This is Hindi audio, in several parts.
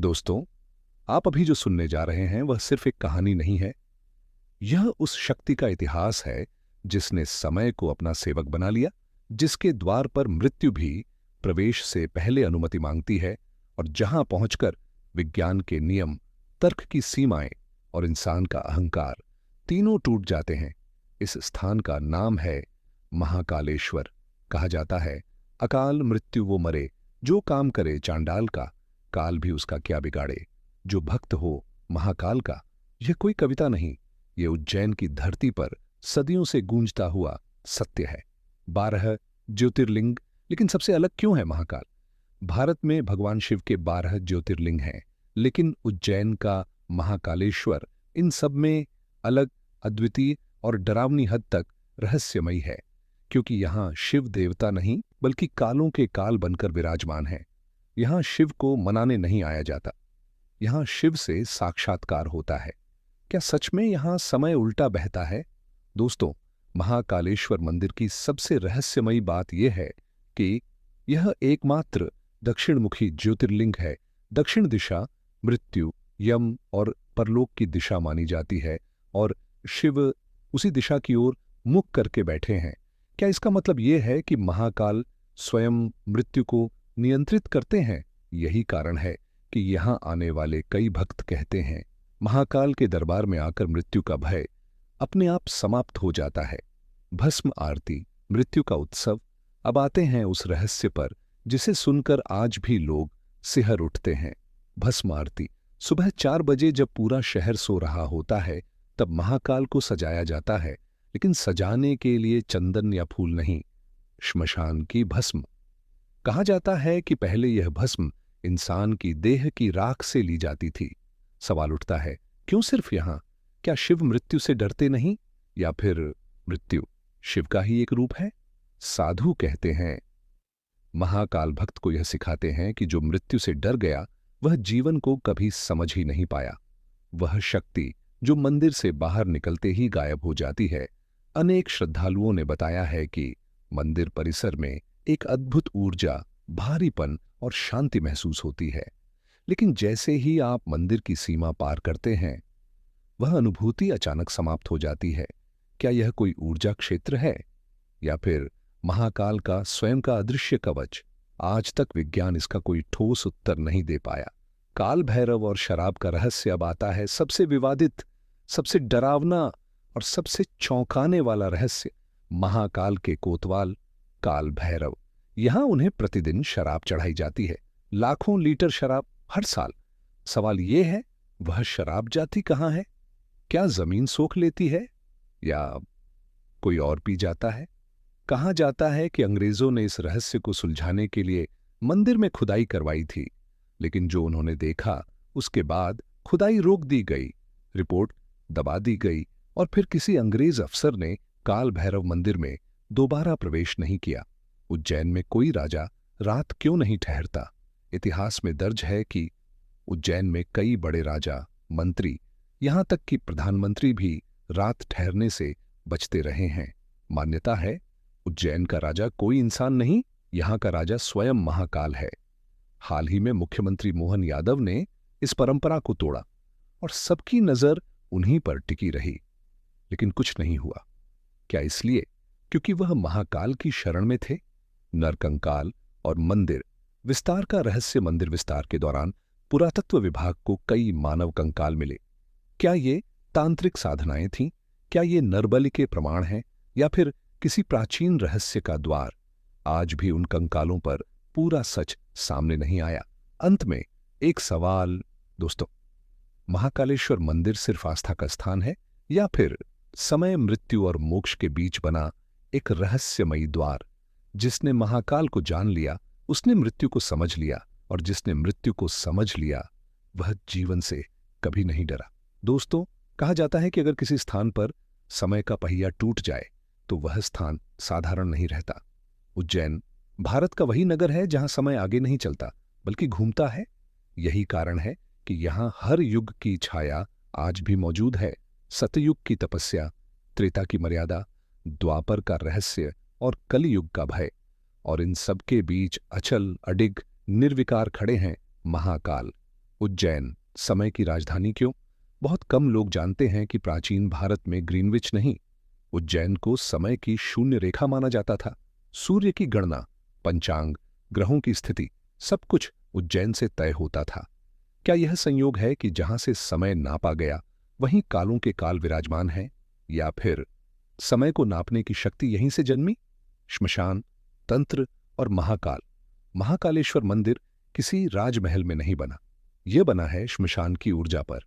दोस्तों, आप अभी जो सुनने जा रहे हैं वह सिर्फ एक कहानी नहीं है। यह उस शक्ति का इतिहास है जिसने समय को अपना सेवक बना लिया, जिसके द्वार पर मृत्यु भी प्रवेश से पहले अनुमति मांगती है और जहां पहुंचकर विज्ञान के नियम, तर्क की सीमाएं और इंसान का अहंकार तीनों टूट जाते हैं। इस स्थान का नाम है महाकालेश्वर। कहा जाता है, अकाल मृत्यु वो मरे, जो काम करे चांडाल का, काल भी उसका क्या बिगाड़े, जो भक्त हो महाकाल का। यह कोई कविता नहीं, ये उज्जैन की धरती पर सदियों से गूंजता हुआ सत्य है। 12 ज्योतिर्लिंग। लेकिन सबसे अलग क्यों है महाकाल? भारत में भगवान शिव के 12 ज्योतिर्लिंग हैं, लेकिन उज्जैन का महाकालेश्वर इन सब में अलग, अद्वितीय और डरावनी हद तक रहस्यमयी है, क्योंकि यहां शिव देवता नहीं बल्कि कालों के काल बनकर विराजमान है। यहां शिव को मनाने नहीं आया जाता, यहां शिव से साक्षात्कार होता है। क्या सच में यहां समय उल्टा बहता है? दोस्तों, महाकालेश्वर मंदिर की सबसे रहस्यमयी बात यह है कि यह एकमात्र दक्षिणमुखी ज्योतिर्लिंग है। दक्षिण दिशा मृत्यु, यम और परलोक की दिशा मानी जाती है और शिव उसी दिशा की ओर मुख करके बैठे हैं। क्या इसका मतलब यह है कि महाकाल स्वयं मृत्यु को नियंत्रित करते हैं? यही कारण है कि यहां आने वाले कई भक्त कहते हैं, महाकाल के दरबार में आकर मृत्यु का भय अपने आप समाप्त हो जाता है। भस्म आरती, मृत्यु का उत्सव। अब आते हैं उस रहस्य पर जिसे सुनकर आज भी लोग सिहर उठते हैं। भस्म आरती। सुबह 4 बजे जब पूरा शहर सो रहा होता है, तब महाकाल को सजाया जाता है, लेकिन सजाने के लिए चंदन या फूल नहीं, श्मशान की भस्म। कहा जाता है कि पहले यह भस्म इंसान की देह की राख से ली जाती थी। सवाल उठता है, क्यों सिर्फ यहां? क्या शिव मृत्यु से डरते नहीं, या फिर मृत्यु शिव का ही एक रूप है? साधु कहते हैं, महाकाल भक्त को यह सिखाते हैं कि जो मृत्यु से डर गया वह जीवन को कभी समझ ही नहीं पाया। वह शक्ति जो मंदिर से बाहर निकलते ही गायब हो जाती है। अनेक श्रद्धालुओं ने बताया है कि मंदिर परिसर में एक अद्भुत ऊर्जा, भारीपन और शांति महसूस होती है, लेकिन जैसे ही आप मंदिर की सीमा पार करते हैं, वह अनुभूति अचानक समाप्त हो जाती है। क्या यह कोई ऊर्जा क्षेत्र है, या फिर महाकाल का स्वयं का अदृश्य कवच? आज तक विज्ञान इसका कोई ठोस उत्तर नहीं दे पाया। काल भैरव और शराब का रहस्य अब आता है सबसे विवादित, सबसे डरावना और सबसे चौंकाने वाला रहस्य। महाकाल के कोतवाल काल भैरव, यहां उन्हें प्रतिदिन शराब चढ़ाई जाती है, लाखों लीटर शराब हर साल। सवाल यह है, वह शराब जाती कहां है? क्या जमीन सोख लेती है, या कोई और पी जाता है? कहा जाता है कि अंग्रेजों ने इस रहस्य को सुलझाने के लिए मंदिर में खुदाई करवाई थी, लेकिन जो उन्होंने देखा उसके बाद खुदाई रोक दी गई, रिपोर्ट दबा दी गई और फिर किसी अंग्रेज अफसर ने काल भैरव मंदिर में दोबारा प्रवेश नहीं किया। उज्जैन में कोई राजा रात क्यों नहीं ठहरता? इतिहास में दर्ज है कि उज्जैन में कई बड़े राजा, मंत्री, यहां तक कि प्रधानमंत्री भी रात ठहरने से बचते रहे हैं। मान्यता है, उज्जैन का राजा कोई इंसान नहीं, यहां का राजा स्वयं महाकाल है। हाल ही में मुख्यमंत्री मोहन यादव ने इस परंपरा को तोड़ा और सबकी नजर उन्हीं पर टिकी रही, लेकिन कुछ नहीं हुआ। क्या इसलिए क्योंकि वह महाकाल की शरण में थे? नरकंकाल और मंदिर विस्तार का रहस्य। मंदिर विस्तार के दौरान पुरातत्व विभाग को कई मानव कंकाल मिले। क्या ये तांत्रिक साधनाएं थीं? क्या ये नरबलि के प्रमाण हैं, या फिर किसी प्राचीन रहस्य का द्वार? आज भी उन कंकालों पर पूरा सच सामने नहीं आया। अंत में एक सवाल दोस्तों, महाकालेश्वर मंदिर सिर्फ आस्था का स्थान है, या फिर समय, मृत्यु और मोक्ष के बीच बना एक रहस्यमयी द्वार? जिसने महाकाल को जान लिया उसने मृत्यु को समझ लिया, और जिसने मृत्यु को समझ लिया वह जीवन से कभी नहीं डरा। दोस्तों, कहा जाता है कि अगर किसी स्थान पर समय का पहिया टूट जाए तो वह स्थान साधारण नहीं रहता। उज्जैन भारत का वही नगर है जहां समय आगे नहीं चलता बल्कि घूमता है। यही कारण है कि यहां हर युग की छाया आज भी मौजूद है। सतयुग की तपस्या, त्रेता की मर्यादा, द्वापर का रहस्य और कलयुग का भय, और इन सब के बीच अचल, अडिग, निर्विकार खड़े हैं महाकाल। उज्जैन समय की राजधानी क्यों? बहुत कम लोग जानते हैं कि प्राचीन भारत में ग्रीनविच नहीं, उज्जैन को समय की शून्य रेखा माना जाता था। सूर्य की गणना, पंचांग, ग्रहों की स्थिति, सब कुछ उज्जैन से तय होता था। क्या यह संयोग है कि जहां से समय नापा गया वहीं कालों के काल विराजमान हैं, या फिर समय को नापने की शक्ति यहीं से जन्मी? श्मशान, तंत्र और महाकाल। महाकालेश्वर मंदिर किसी राजमहल में नहीं बना, यह बना है श्मशान की ऊर्जा पर।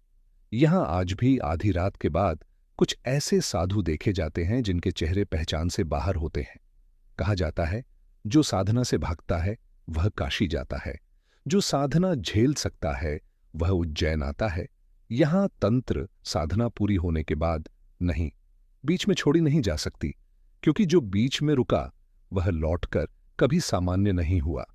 यहां आज भी आधी रात के बाद कुछ ऐसे साधु देखे जाते हैं जिनके चेहरे पहचान से बाहर होते हैं। कहा जाता है, जो साधना से भागता है वह काशी जाता है, जो साधना झेल सकता है वह उज्जैन आता है। यहां तंत्र साधना पूरी होने के बाद नहीं, बीच में छोड़ी नहीं जा सकती, क्योंकि जो बीच में रुका वह लौटकर कभी सामान्य नहीं हुआ।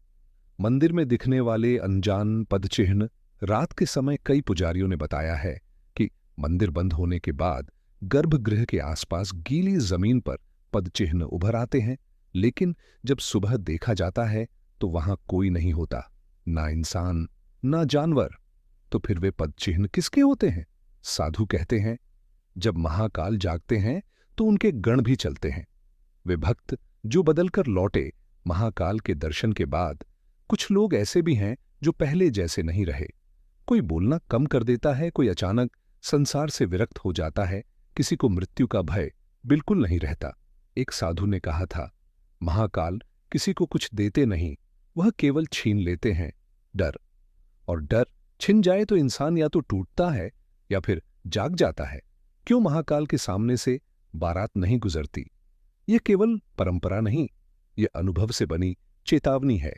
मंदिर में दिखने वाले अनजान पदचिह्न, रात के समय कई पुजारियों ने बताया है कि मंदिर बंद होने के बाद गर्भगृह के आसपास गीली जमीन पर पदचिह्न उभर आते हैं, लेकिन जब सुबह देखा जाता है तो वहां कोई नहीं होता, ना इंसान ना जानवर। तो फिर वे पदचिह्न किसके होते हैं? साधु कहते हैं, जब महाकाल जागते हैं तो उनके गण भी चलते हैं। वे भक्त जो बदलकर लौटे महाकाल के दर्शन के बाद। कुछ लोग ऐसे भी हैं जो पहले जैसे नहीं रहे। कोई बोलना कम कर देता है, कोई अचानक संसार से विरक्त हो जाता है, किसी को मृत्यु का भय बिल्कुल नहीं रहता। एक साधु ने कहा था, महाकाल किसी को कुछ देते नहीं, वह केवल छीन लेते हैं डर। और डर छिन जाए तो इंसान या तो टूटता है या फिर जाग जाता है। क्यों महाकाल के सामने से बारात नहीं गुजरती? यह केवल परंपरा नहीं, यह अनुभव से बनी चेतावनी है।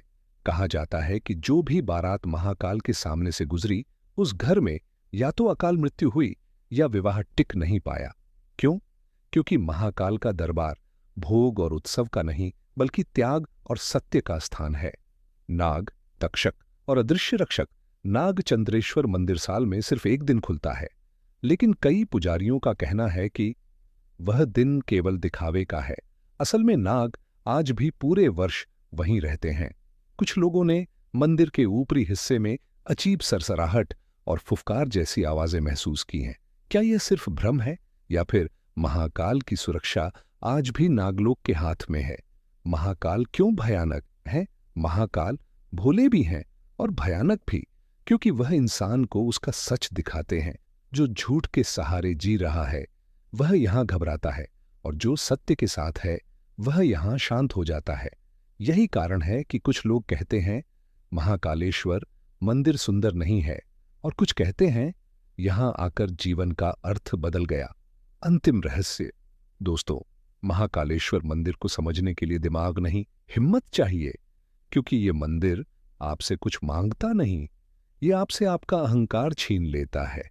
कहा जाता है कि जो भी बारात महाकाल के सामने से गुजरी, उस घर में या तो अकाल मृत्यु हुई या विवाह टिक नहीं पाया। क्यों? क्योंकि महाकाल का दरबार भोग और उत्सव का नहीं, बल्कि त्याग और सत्य का स्थान है। नाग, तक्षक और अदृश्य रक्षक नागचंद्रेश्वर मंदिर साल में सिर्फ एक दिन खुलता है, लेकिन कई पुजारियों का कहना है कि वह दिन केवल दिखावे का है। असल में नाग आज भी पूरे वर्ष वहीं रहते हैं। कुछ लोगों ने मंदिर के ऊपरी हिस्से में अजीब सरसराहट और फुफकार जैसी आवाजें महसूस की हैं। क्या यह सिर्फ भ्रम है, या फिर महाकाल की सुरक्षा आज भी नागलोक के हाथ में है? महाकाल क्यों भयानक है? महाकाल भोले भी हैं और भयानक भी, क्योंकि वह इंसान को उसका सच दिखाते हैं। जो झूठ के सहारे जी रहा है वह यहां घबराता है, और जो सत्य के साथ है वह यहां शांत हो जाता है। यही कारण है कि कुछ लोग कहते हैं महाकालेश्वर मंदिर सुंदर नहीं है, और कुछ कहते हैं यहां आकर जीवन का अर्थ बदल गया। अंतिम रहस्य दोस्तों, महाकालेश्वर मंदिर को समझने के लिए दिमाग नहीं, हिम्मत चाहिए, क्योंकि ये मंदिर आपसे कुछ मांगता नहीं, ये आपसे आपका अहंकार छीन लेता है।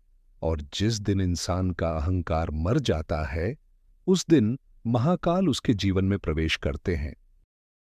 और जिस दिन इंसान का अहंकार मर जाता है, उस दिन महाकाल उसके जीवन में प्रवेश करते हैं।